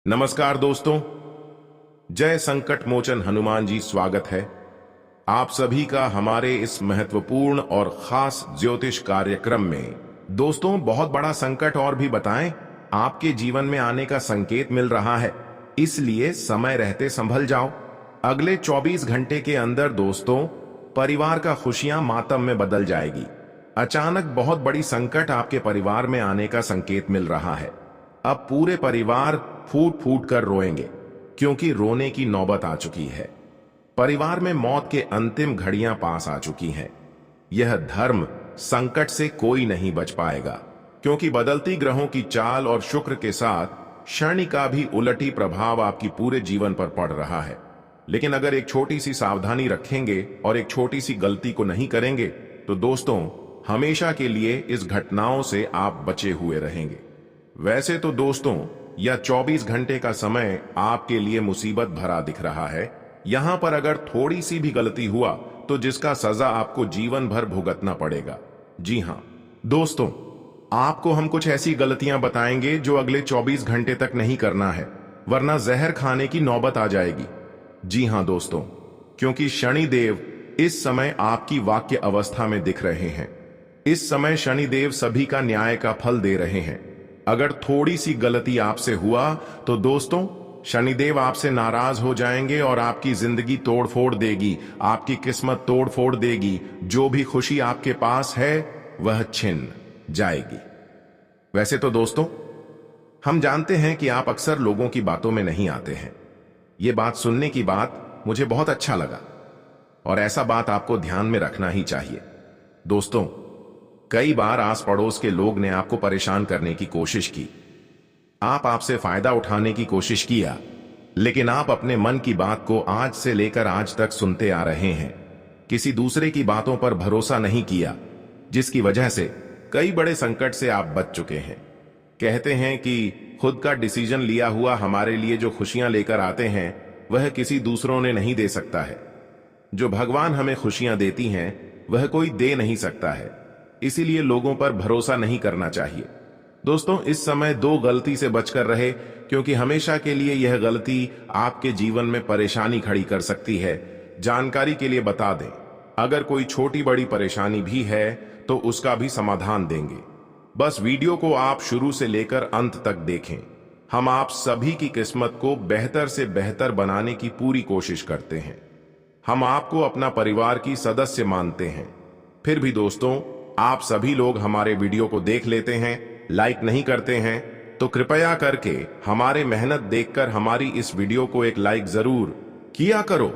नमस्कार दोस्तों। जय संकट मोचन हनुमान जी, स्वागत है आप सभी का हमारे इस महत्वपूर्ण और खास ज्योतिष कार्यक्रम में। दोस्तों, बहुत बड़ा संकट और भी बताएं आपके जीवन में आने का संकेत मिल रहा है, इसलिए समय रहते संभल जाओ। अगले 24 घंटे के अंदर दोस्तों, परिवार का खुशियां मातम में बदल जाएगी। अचानक बहुत बड़ी संकट आपके परिवार में आने का संकेत मिल रहा है। अब पूरे परिवार फूट फूट कर रोएंगे, क्योंकि रोने की नौबत आ चुकी है। परिवार में मौत के अंतिम घड़ियां पास आ चुकी हैं। यह धर्म संकट से कोई नहीं बच पाएगा, क्योंकि बदलती ग्रहों की चाल और शुक्र के साथ शनि का भी उलटी प्रभाव आपकी पूरे जीवन पर पड़ रहा है। लेकिन अगर एक छोटी सी सावधानी रखेंगे और एक छोटी सी गलती को नहीं करेंगे तो दोस्तों, हमेशा के लिए इस घटनाओं से आप बचे हुए रहेंगे। वैसे तो दोस्तों, यह 24 घंटे का समय आपके लिए मुसीबत भरा दिख रहा है। यहां पर अगर थोड़ी सी भी गलती हुआ तो जिसका सजा आपको जीवन भर भुगतना पड़ेगा। जी हां दोस्तों, आपको हम कुछ ऐसी गलतियां बताएंगे जो अगले 24 घंटे तक नहीं करना है, वरना जहर खाने की नौबत आ जाएगी। जी हां दोस्तों, क्योंकि शनिदेव इस समय आपकी वाक्य अवस्था में दिख रहे हैं। इस समय शनिदेव सभी का न्याय का फल दे रहे हैं। अगर थोड़ी सी गलती आपसे हुआ तो दोस्तों, शनिदेव आपसे नाराज हो जाएंगे और आपकी जिंदगी तोड़ फोड़ देगी, आपकी किस्मत तोड़ फोड़ देगी। जो भी खुशी आपके पास है वह छिन जाएगी। वैसे तो दोस्तों, हम जानते हैं कि आप अक्सर लोगों की बातों में नहीं आते हैं। ये बात सुनने की बात मुझे बहुत अच्छा लगा, और ऐसा बात आपको ध्यान में रखना ही चाहिए। दोस्तों, कई बार आस पड़ोस के लोग ने आपको परेशान करने की कोशिश की, आपसे फायदा उठाने की कोशिश किया, लेकिन आप अपने मन की बात को आज से लेकर आज तक सुनते आ रहे हैं। किसी दूसरे की बातों पर भरोसा नहीं किया, जिसकी वजह से कई बड़े संकट से आप बच चुके हैं। कहते हैं कि खुद का डिसीजन लिया हुआ हमारे लिए जो खुशियां लेकर आते हैं वह किसी दूसरों ने नहीं दे सकता है। जो भगवान हमें खुशियां देती हैं वह कोई दे नहीं सकता है, इसीलिए लोगों पर भरोसा नहीं करना चाहिए। दोस्तों, इस समय दो गलती से बचकर रहे, क्योंकि हमेशा के लिए यह गलती आपके जीवन में परेशानी खड़ी कर सकती है। जानकारी के लिए बता दें, अगर कोई छोटी बड़ी परेशानी भी है तो उसका भी समाधान देंगे। बस वीडियो को आप शुरू से लेकर अंत तक देखें। हम आप सभी की किस्मत को बेहतर से बेहतर बनाने की पूरी कोशिश करते हैं। हम आपको अपना परिवार की सदस्य मानते हैं। फिर भी दोस्तों, आप सभी लोग हमारे वीडियो को देख लेते हैं, लाइक नहीं करते हैं, तो कृपया करके हमारे मेहनत देखकर हमारी इस वीडियो को एक लाइक जरूर किया करो।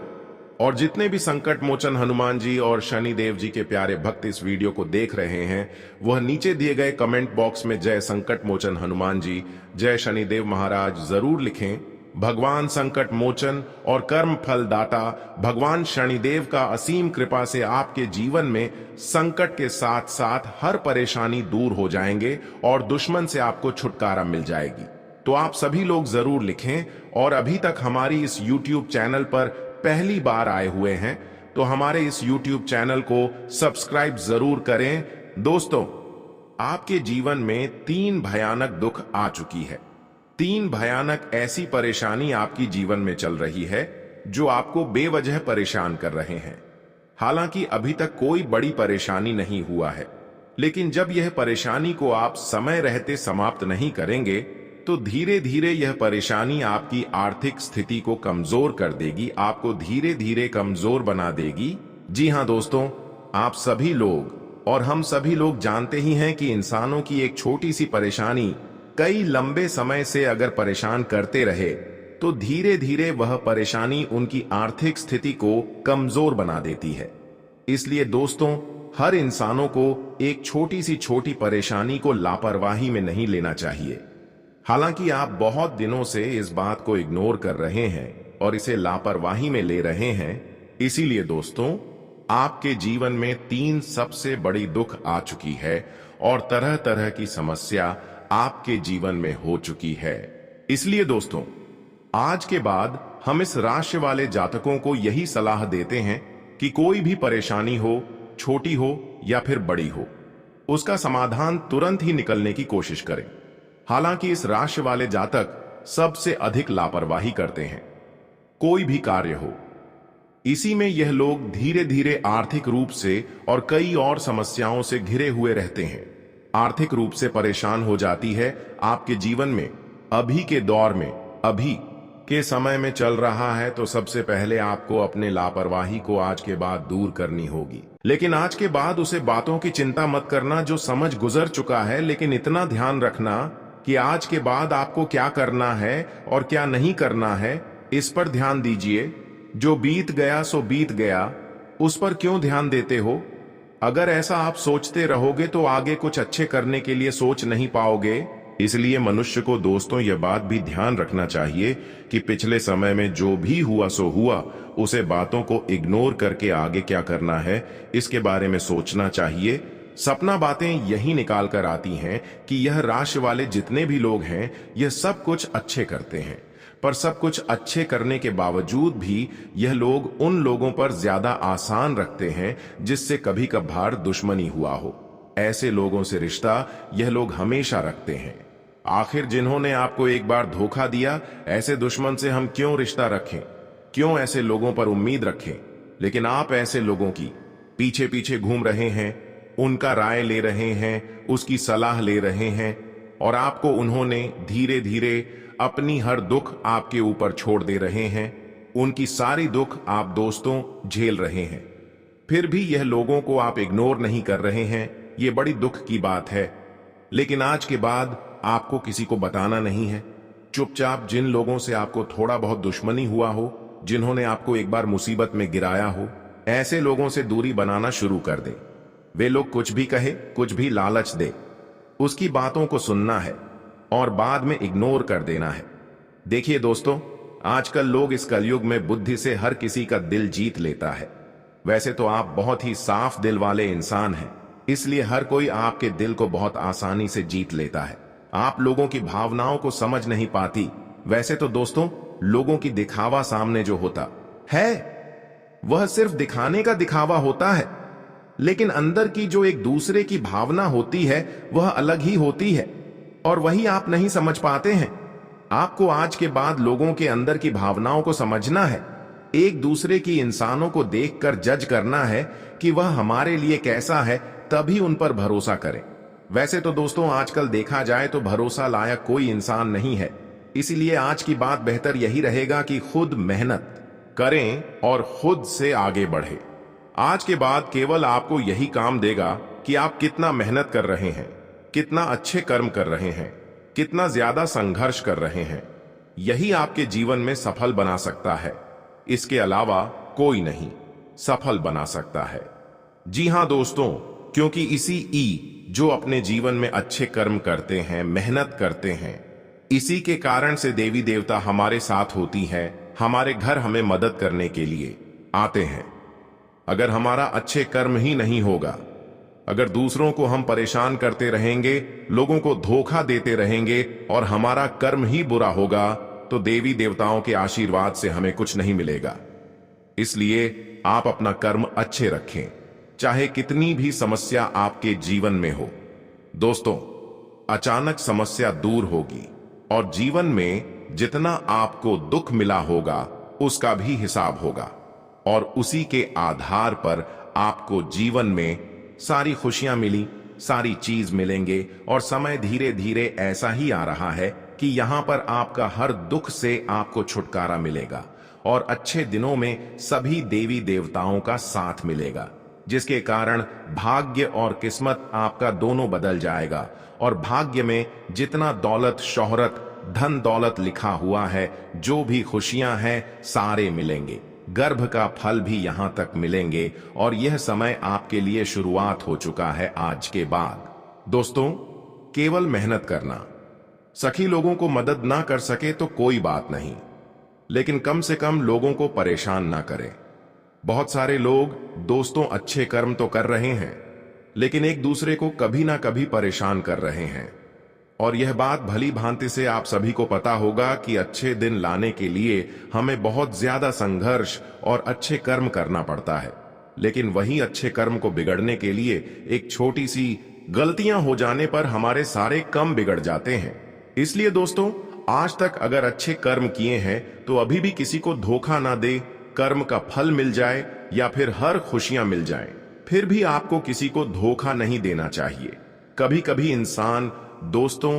और जितने भी संकट मोचन हनुमान जी और शनिदेव जी के प्यारे भक्त इस वीडियो को देख रहे हैं, वह नीचे दिए गए कमेंट बॉक्स में जय संकट मोचन हनुमान जी, जय शनिदेव महाराज जरूर लिखें। भगवान संकट मोचन और कर्म फल दाता भगवान शनिदेव का असीम कृपा से आपके जीवन में संकट के साथ साथ हर परेशानी दूर हो जाएंगे और दुश्मन से आपको छुटकारा मिल जाएगी। तो आप सभी लोग जरूर लिखें। और अभी तक हमारी इस YouTube चैनल पर पहली बार आए हुए हैं तो हमारे इस YouTube चैनल को सब्सक्राइब जरूर करें। दोस्तों, आपके जीवन में 3 भयानक दुख आ चुकी है। 3 भयानक ऐसी परेशानी आपकी जीवन में चल रही है जो आपको बेवजह परेशान कर रहे हैं। हालांकि अभी तक कोई बड़ी परेशानी नहीं हुआ है, लेकिन जब यह परेशानी को आप समय रहते समाप्त नहीं करेंगे तो धीरे धीरे यह परेशानी आपकी आर्थिक स्थिति को कमजोर कर देगी, आपको धीरे धीरे कमजोर बना देगी। जी हां दोस्तों, आप सभी लोग और हम सभी लोग जानते ही हैं कि इंसानों की एक छोटी सी परेशानी कई लंबे समय से अगर परेशान करते रहे तो धीरे धीरे वह परेशानी उनकी आर्थिक स्थिति को कमजोर बना देती है। इसलिए दोस्तों, हर इंसानों को एक छोटी सी छोटी परेशानी को लापरवाही में नहीं लेना चाहिए। हालांकि आप बहुत दिनों से इस बात को इग्नोर कर रहे हैं और इसे लापरवाही में ले रहे हैं। इसीलिए दोस्तों, आपके जीवन में 3 सबसे बड़ी दुख आ चुकी है और तरह तरह की समस्या आपके जीवन में हो चुकी है। इसलिए दोस्तों, आज के बाद हम इस राशि वाले जातकों को यही सलाह देते हैं कि कोई भी परेशानी हो, छोटी हो या फिर बड़ी हो, उसका समाधान तुरंत ही निकलने की कोशिश करें। हालांकि इस राशि वाले जातक सबसे अधिक लापरवाही करते हैं, कोई भी कार्य हो। इसी में यह लोग धीरे धीरे आर्थिक रूप से और कई और समस्याओं से घिरे हुए रहते हैं। आर्थिक रूप से परेशान हो जाती है आपके जीवन में अभी के दौर में, अभी के समय में चल रहा है, तो सबसे पहले आपको अपने लापरवाही को आज के बाद दूर करनी होगी। लेकिन आज के बाद उसे बातों की चिंता मत करना जो समझ गुजर चुका है, लेकिन इतना ध्यान रखना कि आज के बाद आपको क्या करना है और क्या नहीं करना है, इस पर ध्यान दीजिए। जो बीत गया सो बीत गया, उस पर क्यों ध्यान देते हो? अगर ऐसा आप सोचते रहोगे तो आगे कुछ अच्छे करने के लिए सोच नहीं पाओगे। इसलिए मनुष्य को दोस्तों यह बात भी ध्यान रखना चाहिए कि पिछले समय में जो भी हुआ सो हुआ, उसे बातों को इग्नोर करके आगे क्या करना है इसके बारे में सोचना चाहिए। सपना बातें यही निकाल कर आती हैं कि यह राशि वाले जितने भी लोग हैं यह सब कुछ अच्छे करते हैं, पर सब कुछ अच्छे करने के बावजूद भी यह लोग उन लोगों पर ज्यादा आसान रखते हैं जिससे कभी कभार दुश्मनी हुआ हो। ऐसे लोगों से रिश्ता यह लोग हमेशा रखते हैं। आखिर जिन्होंने आपको एक बार धोखा दिया, ऐसे दुश्मन से हम क्यों रिश्ता रखें, क्यों ऐसे लोगों पर उम्मीद रखें? लेकिन आप ऐसे लोगों की पीछे पीछे घूम रहे हैं, उनका राय ले रहे हैं, उसकी सलाह ले रहे हैं, और आपको उन्होंने धीरे धीरे अपनी हर दुख आपके ऊपर छोड़ दे रहे हैं। उनकी सारी दुख आप दोस्तों झेल रहे हैं, फिर भी यह लोगों को आप इग्नोर नहीं कर रहे हैं। ये बड़ी दुख की बात है। लेकिन आज के बाद आपको किसी को बताना नहीं है। चुपचाप जिन लोगों से आपको थोड़ा बहुत दुश्मनी हुआ हो, जिन्होंने आपको एक बार मुसीबत में गिराया हो, ऐसे लोगों से दूरी बनाना शुरू कर दे। वे लोग कुछ भी कहे, कुछ भी लालच दे, उसकी बातों को सुनना है और बाद में इग्नोर कर देना है। देखिए दोस्तों, आजकल लोग इस कलयुग में बुद्धि से हर किसी का दिल जीत लेता है। वैसे तो आप बहुत ही साफ दिल वाले इंसान हैं, इसलिए हर कोई आपके दिल को बहुत आसानी से जीत लेता है। आप लोगों की भावनाओं को समझ नहीं पाती। वैसे तो दोस्तों, लोगों की दिखावा सामने जो होता है वह सिर्फ दिखाने का दिखावा होता है, लेकिन अंदर की जो एक दूसरे की भावना होती है वह अलग ही होती है, और वही आप नहीं समझ पाते हैं। आपको आज के बाद लोगों के अंदर की भावनाओं को समझना है, एक दूसरे की इंसानों को देखकर जज करना है कि वह हमारे लिए कैसा है, तभी उन पर भरोसा करें। वैसे तो दोस्तों, आजकल देखा जाए तो भरोसा लायक कोई इंसान नहीं है। इसीलिए आज की बात बेहतर यही रहेगा कि खुद मेहनत करें और खुद से आगे बढ़े। आज के बाद केवल आपको यही काम देगा कि आप कितना मेहनत कर रहे हैं, कितना अच्छे कर्म कर रहे हैं, कितना ज्यादा संघर्ष कर रहे हैं। यही आपके जीवन में सफल बना सकता है। इसके अलावा कोई नहीं सफल बना सकता है। जी हां दोस्तों, क्योंकि इसी जो अपने जीवन में अच्छे कर्म करते हैं, मेहनत करते हैं, इसी के कारण से देवी देवता हमारे साथ होती है, हमारे घर हमें मदद करने के लिए आते हैं। अगर हमारा अच्छे कर्म ही नहीं होगा, अगर दूसरों को हम परेशान करते रहेंगे, लोगों को धोखा देते रहेंगे और हमारा कर्म ही बुरा होगा, तो देवी देवताओं के आशीर्वाद से हमें कुछ नहीं मिलेगा। इसलिए आप अपना कर्म अच्छे रखें, चाहे कितनी भी समस्या आपके जीवन में हो। दोस्तों, अचानक समस्या दूर होगी और जीवन में जितना आपको दुख मिला होगा उसका भी हिसाब होगा, और उसी के आधार पर आपको जीवन में सारी खुशियां मिली, सारी चीज मिलेंगे। और समय धीरे धीरे ऐसा ही आ रहा है कि यहां पर आपका हर दुख से आपको छुटकारा मिलेगा और अच्छे दिनों में सभी देवी देवताओं का साथ मिलेगा, जिसके कारण भाग्य और किस्मत आपका दोनों बदल जाएगा। और भाग्य में जितना दौलत, शोहरत, धन दौलत लिखा हुआ है, जो भी खुशियां हैं, सारे मिलेंगे। गर्भ का फल भी यहां तक मिलेंगे और यह समय आपके लिए शुरुआत हो चुका है आज के बाद। दोस्तों, केवल मेहनत करना, सखी लोगों को मदद ना कर सके तो कोई बात नहीं, लेकिन कम से कम लोगों को परेशान ना करें। बहुत सारे लोग दोस्तों अच्छे कर्म तो कर रहे हैं, लेकिन एक दूसरे को कभी ना कभी परेशान कर रहे हैं। और यह बात भली भांति से आप सभी को पता होगा कि अच्छे दिन लाने के लिए हमें बहुत ज्यादा संघर्ष और अच्छे कर्म करना पड़ता है, लेकिन वही अच्छे कर्म को बिगड़ने के लिए एक छोटी सी गलतियां हो जाने पर हमारे सारे काम बिगड़ जाते हैं। इसलिए दोस्तों, आज तक अगर अच्छे कर्म किए हैं तो अभी भी किसी को धोखा ना दे, कर्म का फल मिल जाए या फिर हर खुशियां मिल जाएं, फिर भी आपको किसी को धोखा नहीं देना चाहिए। कभी कभी इंसान दोस्तों,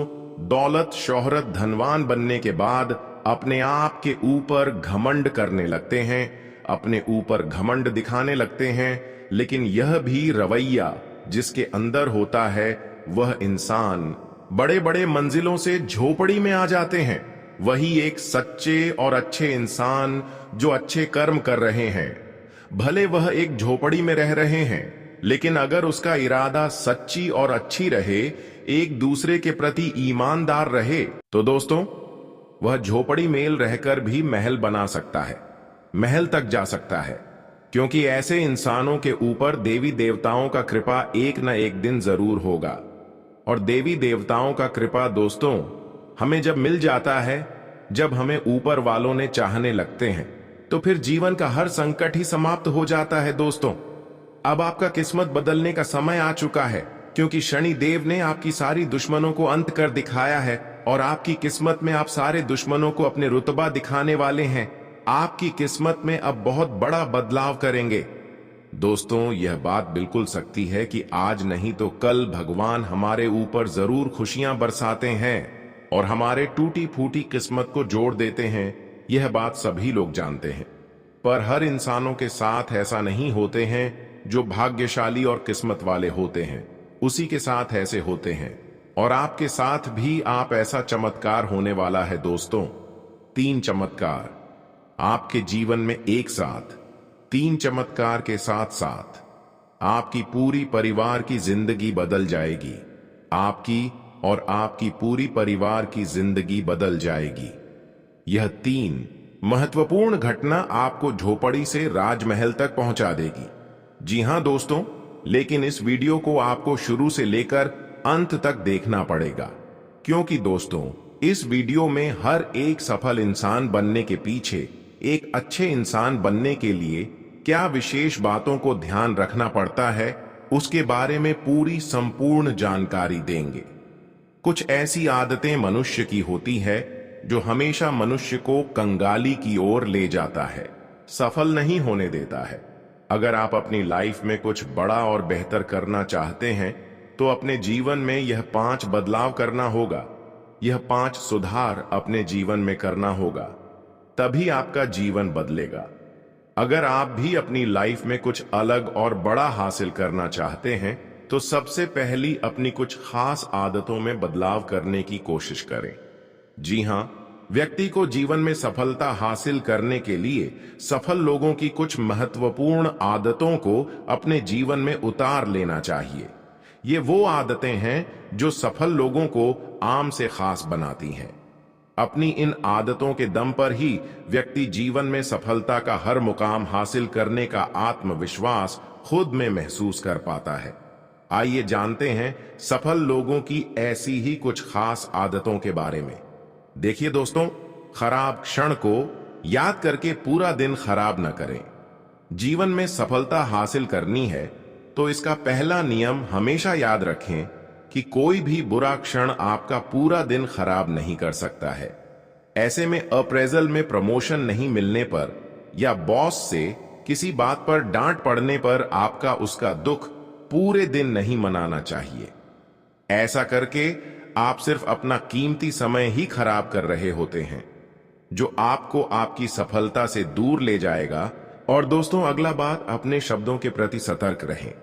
दौलत, शोहरत, धनवान बनने के बाद अपने आप के ऊपर घमंड करने लगते हैं, अपने ऊपर घमंड दिखाने लगते हैं, लेकिन यह भी रवैया जिसके अंदर होता है वह इंसान बड़े बड़े मंजिलों से झोपड़ी में आ जाते हैं। वही एक सच्चे और अच्छे इंसान जो अच्छे कर्म कर रहे हैं, भले वह एक झोपड़ी में रह रहे हैं, लेकिन अगर उसका इरादा सच्ची और अच्छी रहे, एक दूसरे के प्रति ईमानदार रहे, तो दोस्तों वह झोपड़ी में रहकर भी महल बना सकता है, महल तक जा सकता है। क्योंकि ऐसे इंसानों के ऊपर देवी देवताओं का कृपा एक न एक दिन जरूर होगा। और देवी देवताओं का कृपा दोस्तों हमें जब मिल जाता है, जब हमें ऊपर वालों ने चाहने लगते हैं, तो फिर जीवन का हर संकट ही समाप्त हो जाता है। दोस्तों अब आपका किस्मत बदलने का समय आ चुका है, क्योंकि शनि देव ने आपकी सारी दुश्मनों को अंत कर दिखाया है और आपकी किस्मत में आप सारे दुश्मनों को अपने रुतबा दिखाने वाले हैं। आपकी किस्मत में अब बहुत बड़ा बदलाव करेंगे। दोस्तों यह बात बिल्कुल सच्ची है कि आज नहीं तो कल भगवान हमारे ऊपर जरूर खुशियां बरसाते हैं और हमारे टूटी फूटी किस्मत को जोड़ देते हैं। यह बात सभी लोग जानते हैं, पर हर इंसानों के साथ ऐसा नहीं होते हैं। जो भाग्यशाली और किस्मत वाले होते हैं उसी के साथ ऐसे होते हैं, और आपके साथ भी आप ऐसा चमत्कार होने वाला है। दोस्तों 3 चमत्कार आपके जीवन में एक साथ, 3 चमत्कार के साथ साथ आपकी पूरी परिवार की जिंदगी बदल जाएगी। आपकी और आपकी पूरी परिवार की जिंदगी बदल जाएगी। यह 3 महत्वपूर्ण घटना आपको झोपड़ी से राजमहल तक पहुंचा देगी। जी हां दोस्तों, लेकिन इस वीडियो को आपको शुरू से लेकर अंत तक देखना पड़ेगा, क्योंकि दोस्तों इस वीडियो में हर एक सफल इंसान बनने के पीछे एक अच्छे इंसान बनने के लिए क्या विशेष बातों को ध्यान रखना पड़ता है, उसके बारे में पूरी संपूर्ण जानकारी देंगे। कुछ ऐसी आदतें मनुष्य की होती है जो हमेशा मनुष्य को कंगाली की ओर ले जाता है, सफल नहीं होने देता है। अगर आप अपनी लाइफ में कुछ बड़ा और बेहतर करना चाहते हैं तो अपने जीवन में यह 5 बदलाव करना होगा, यह 5 सुधार अपने जीवन में करना होगा, तभी आपका जीवन बदलेगा। अगर आप भी अपनी लाइफ में कुछ अलग और बड़ा हासिल करना चाहते हैं तो सबसे पहली अपनी कुछ खास आदतों में बदलाव करने की कोशिश करें। जी हां, व्यक्ति को जीवन में सफलता हासिल करने के लिए सफल लोगों की कुछ महत्वपूर्ण आदतों को अपने जीवन में उतार लेना चाहिए। ये वो आदतें हैं जो सफल लोगों को आम से खास बनाती हैं। अपनी इन आदतों के दम पर ही व्यक्ति जीवन में सफलता का हर मुकाम हासिल करने का आत्मविश्वास खुद में महसूस कर पाता है। आइए जानते हैं सफल लोगों की ऐसी ही कुछ खास आदतों के बारे में। देखिए दोस्तों, खराब क्षण को याद करके पूरा दिन खराब न करें। जीवन में सफलता हासिल करनी है तो इसका पहला नियम हमेशा याद रखें कि कोई भी बुरा क्षण आपका पूरा दिन खराब नहीं कर सकता है। ऐसे में अप्रेजल में प्रमोशन नहीं मिलने पर या बॉस से किसी बात पर डांट पड़ने पर आपका उसका दुख पूरे दिन नहीं मनाना चाहिए। ऐसा करके आप सिर्फ अपना कीमती समय ही खराब कर रहे होते हैं, जो आपको आपकी सफलता से दूर ले जाएगा। और दोस्तों अगला बात, अपने शब्दों के प्रति सतर्क रहें।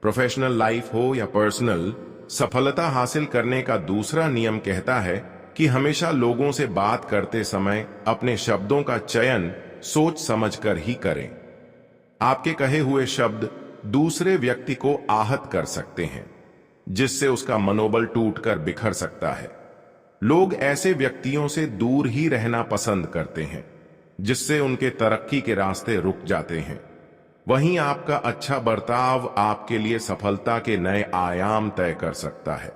प्रोफेशनल लाइफ हो या पर्सनल, सफलता हासिल करने का दूसरा नियम कहता है कि हमेशा लोगों से बात करते समय अपने शब्दों का चयन सोच समझकर ही करें। आपके कहे हुए शब्द दूसरे व्यक्ति को आहत कर सकते हैं, जिससे उसका मनोबल टूटकर बिखर सकता है। लोग ऐसे व्यक्तियों से दूर ही रहना पसंद करते हैं, जिससे उनके तरक्की के रास्ते रुक जाते हैं। वहीं आपका अच्छा बर्ताव आपके लिए सफलता के नए आयाम तय कर सकता है।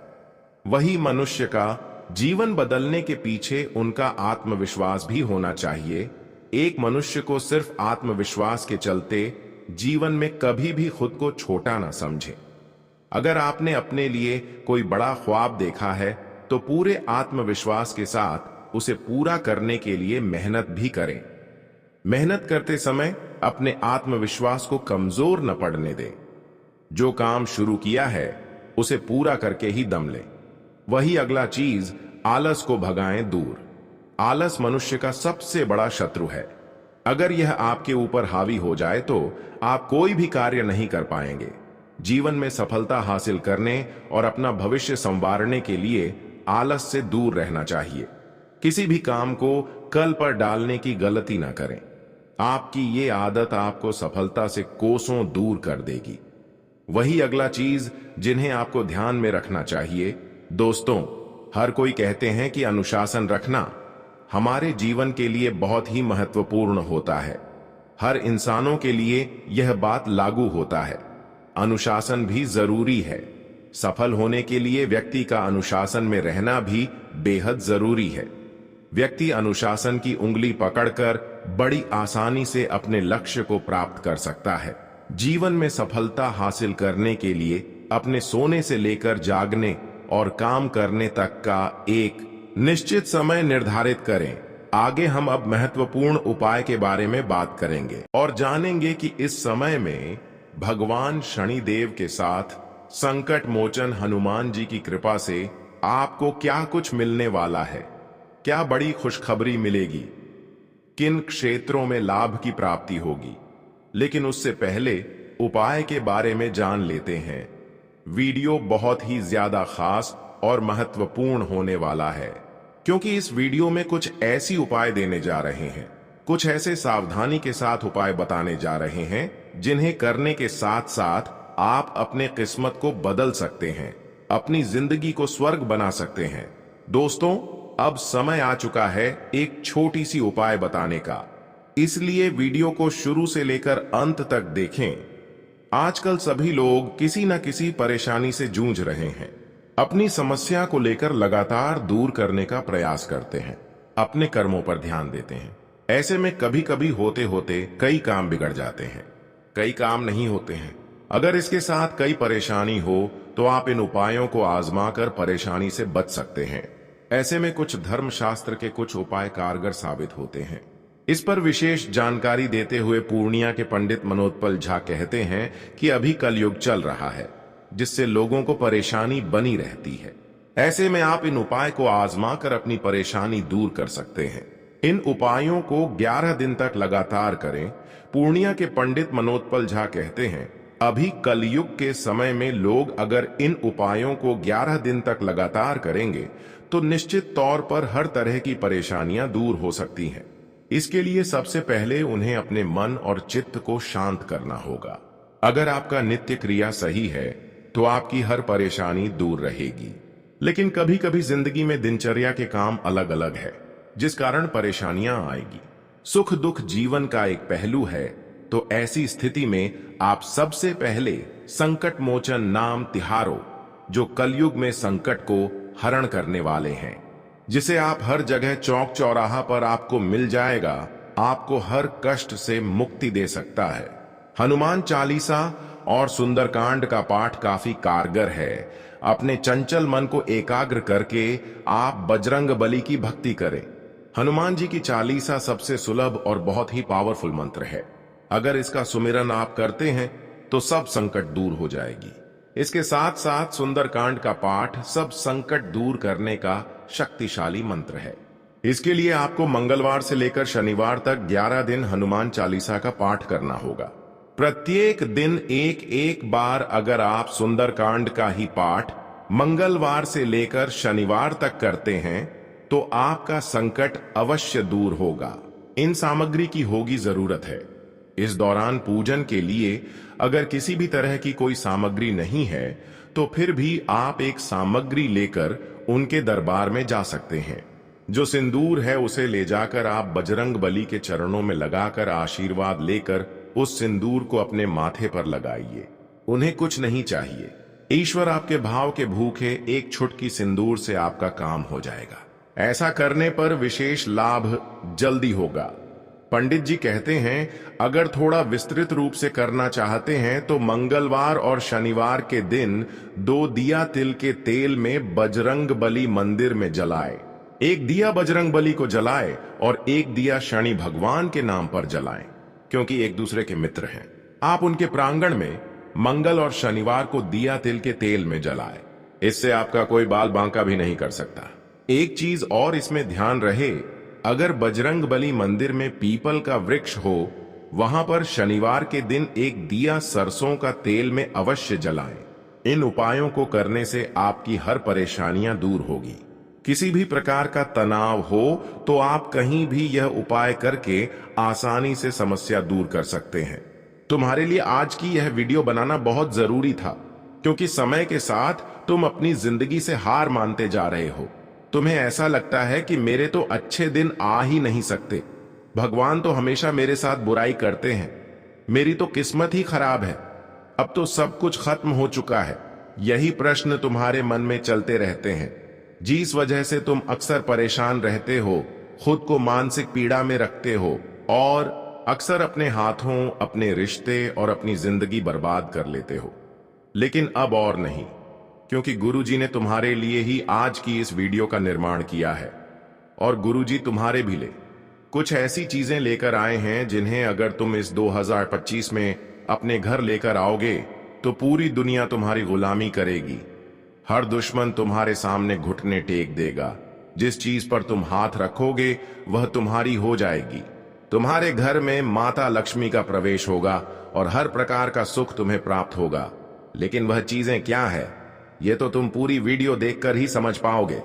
वही मनुष्य का जीवन बदलने के पीछे उनका आत्मविश्वास भी होना चाहिए। एक मनुष्य को सिर्फ आत्मविश्वास के चलते जीवन में कभी भी खुद को छोटा ना समझे। अगर आपने अपने लिए कोई बड़ा ख्वाब देखा है तो पूरे आत्मविश्वास के साथ उसे पूरा करने के लिए मेहनत भी करें। मेहनत करते समय अपने आत्मविश्वास को कमजोर न पड़ने दें। जो काम शुरू किया है उसे पूरा करके ही दम लें। वही अगला चीज, आलस को भगाएं दूर। आलस मनुष्य का सबसे बड़ा शत्रु है। अगर यह आपके ऊपर हावी हो जाए तो आप कोई भी कार्य नहीं कर पाएंगे। जीवन में सफलता हासिल करने और अपना भविष्य संवारने के लिए आलस से दूर रहना चाहिए। किसी भी काम को कल पर डालने की गलती ना करें। आपकी ये आदत आपको सफलता से कोसों दूर कर देगी। वही अगला चीज जिन्हें आपको ध्यान में रखना चाहिए। दोस्तों, हर कोई कहते हैं कि अनुशासन रखना हमारे जीवन के लिए बहुत ही महत्वपूर्ण होता है। हर इंसानों के लिए यह बात लागू होता है। अनुशासन भी जरूरी है। सफल होने के लिए व्यक्ति का अनुशासन में रहना भी बेहद जरूरी है। व्यक्ति अनुशासन की उंगली पकड़कर बड़ी आसानी से अपने लक्ष्य को प्राप्त कर सकता है। जीवन में सफलता हासिल करने के लिए अपने सोने से लेकर जागने और काम करने तक का एक निश्चित समय निर्धारित करें। आगे हम अब महत्वपूर्ण उपाय के बारे में बात करेंगे और जानेंगे कि इस समय में भगवान शनिदेव के साथ संकट मोचन हनुमान जी की कृपा से आपको क्या कुछ मिलने वाला है। क्या बड़ी खुशखबरी मिलेगी, किन क्षेत्रों में लाभ की प्राप्ति होगी। लेकिन उससे पहले उपाय के बारे में जान लेते हैं। वीडियो बहुत ही ज्यादा खास और महत्वपूर्ण होने वाला है, क्योंकि इस वीडियो में कुछ ऐसी उपाय देने जा रहे हैं, कुछ ऐसे सावधानी के साथ उपाय बताने जा रहे हैं जिन्हें करने के साथ साथ आप अपने किस्मत को बदल सकते हैं, अपनी जिंदगी को स्वर्ग बना सकते हैं। दोस्तों, अब समय आ चुका है एक छोटी सी उपाय बताने का, इसलिए वीडियो को शुरू से लेकर अंत तक देखें। आजकल सभी लोग किसी न किसी परेशानी से जूझ रहे हैं। अपनी समस्या को लेकर लगातार दूर करने का प्रयास करते हैं, अपने कर्मों पर ध्यान देते हैं। ऐसे में कभी कभी होते होते कई काम बिगड़ जाते हैं, कई काम नहीं होते हैं। अगर इसके साथ कई परेशानी हो तो आप इन उपायों को आजमा कर परेशानी से बच सकते हैं। ऐसे में कुछ धर्मशास्त्र के कुछ उपाय कारगर साबित होते हैं। इस पर विशेष जानकारी देते हुए पूर्णिया के पंडित मनोत्पल झा कहते हैं कि अभी कलयुग चल रहा है, जिससे लोगों को परेशानी बनी रहती है। ऐसे में आप इन उपाय को आजमा कर अपनी परेशानी दूर कर सकते हैं। इन उपायों को 11 दिन तक लगातार करें। पूर्णिया के पंडित मनोत्पल झा कहते हैं, अभी कलयुग के समय में लोग अगर इन उपायों को 11 दिन तक लगातार करेंगे तो निश्चित तौर पर हर तरह की परेशानियां दूर हो सकती हैं। इसके लिए सबसे पहले उन्हें अपने मन और चित्त को शांत करना होगा। अगर आपका नित्य क्रिया सही है तो आपकी हर परेशानी दूर रहेगी। लेकिन कभी कभी जिंदगी में दिनचर्या के काम अलग अलग है, जिस कारण परेशानियां आएगी। सुख दुख जीवन का एक पहलू है, तो ऐसी स्थिति में आप सबसे पहले संकट मोचन नाम तिहारो, जो कलयुग में संकट को हरण करने वाले हैं, जिसे आप हर जगह चौक चौराहा पर आपको मिल जाएगा, आपको हर कष्ट से मुक्ति दे सकता है। हनुमान चालीसा और सुंदरकांड का पाठ काफी कारगर है। अपने चंचल मन को एकाग्र करके आप बजरंग बली की भक्ति करें। हनुमान जी की चालीसा सबसे सुलभ और बहुत ही पावरफुल मंत्र है। अगर इसका सुमिरन आप करते हैं तो सब संकट दूर हो जाएगी। इसके साथ साथ सुंदरकांड का पाठ सब संकट दूर करने का शक्तिशाली मंत्र है। इसके लिए आपको मंगलवार से लेकर शनिवार तक 11 दिन हनुमान चालीसा का पाठ करना होगा। प्रत्येक दिन एक एक बार अगर आप सुंदरकांड का ही पाठ मंगलवार से लेकर शनिवार तक करते हैं तो आपका संकट अवश्य दूर होगा। इन सामग्री की होगी जरूरत है। इस दौरान पूजन के लिए अगर किसी भी तरह की कोई सामग्री नहीं है तो फिर भी आप एक सामग्री लेकर उनके दरबार में जा सकते हैं। जो सिंदूर है उसे ले जाकर आप बजरंग बली के चरणों में लगाकर आशीर्वाद लेकर उस सिंदूर को अपने माथे पर लगाइए। उन्हें कुछ नहीं चाहिए। ईश्वर आपके भाव के भूखे एक छुटकी सिंदूर से आपका काम हो जाएगा। ऐसा करने पर विशेष लाभ जल्दी होगा। पंडित जी कहते हैं, अगर थोड़ा विस्तृत रूप से करना चाहते हैं तो मंगलवार और शनिवार के दिन 2 दिया तिल के तेल में बजरंग बली मंदिर में जलाएं। एक दिया बजरंग बली को जलाए और एक दिया शनि भगवान के नाम पर जलाएं, क्योंकि एक दूसरे के मित्र हैं। आप उनके प्रांगण में मंगल और शनिवार को दिया तिल के तेल में जलाएं। इससे आपका कोई बाल बांका भी नहीं कर सकता। एक चीज और इसमें ध्यान रहे, अगर बजरंग बली मंदिर में पीपल का वृक्ष हो, वहां पर शनिवार के दिन एक दिया सरसों का तेल में अवश्य जलाएं। इन उपायों को करने से आपकी हर परेशानियां दूर होगी। किसी भी प्रकार का तनाव हो तो आप कहीं भी यह उपाय करके आसानी से समस्या दूर कर सकते हैं। तुम्हारे लिए आज की यह वीडियो बनाना बहुत जरूरी था, क्योंकि समय के साथ तुम अपनी जिंदगी से हार मानते जा रहे हो। तुम्हें ऐसा लगता है कि मेरे तो अच्छे दिन आ ही नहीं सकते, भगवान तो हमेशा मेरे साथ बुराई करते हैं, मेरी तो किस्मत ही खराब है, अब तो सब कुछ खत्म हो चुका है। यही प्रश्न तुम्हारे मन में चलते रहते हैं, जिस वजह से तुम अक्सर परेशान रहते हो, खुद को मानसिक पीड़ा में रखते हो और अक्सर अपने हाथों, अपने रिश्ते और अपनी जिंदगी बर्बाद कर लेते हो। लेकिन अब और नहीं, क्योंकि गुरुजी ने तुम्हारे लिए ही आज की इस वीडियो का निर्माण किया है। और गुरुजी तुम्हारे भी लिए कुछ ऐसी चीजें लेकर आए हैं जिन्हें अगर तुम इस 2025 में अपने घर लेकर आओगे तो पूरी दुनिया तुम्हारी गुलामी करेगी। हर दुश्मन तुम्हारे सामने घुटने टेक देगा। जिस चीज पर तुम हाथ रखोगे वह तुम्हारी हो जाएगी। तुम्हारे घर में माता लक्ष्मी का प्रवेश होगा और हर प्रकार का सुख तुम्हें प्राप्त होगा। लेकिन वह चीजें क्या है, ये तो तुम पूरी वीडियो देखकर ही समझ पाओगे।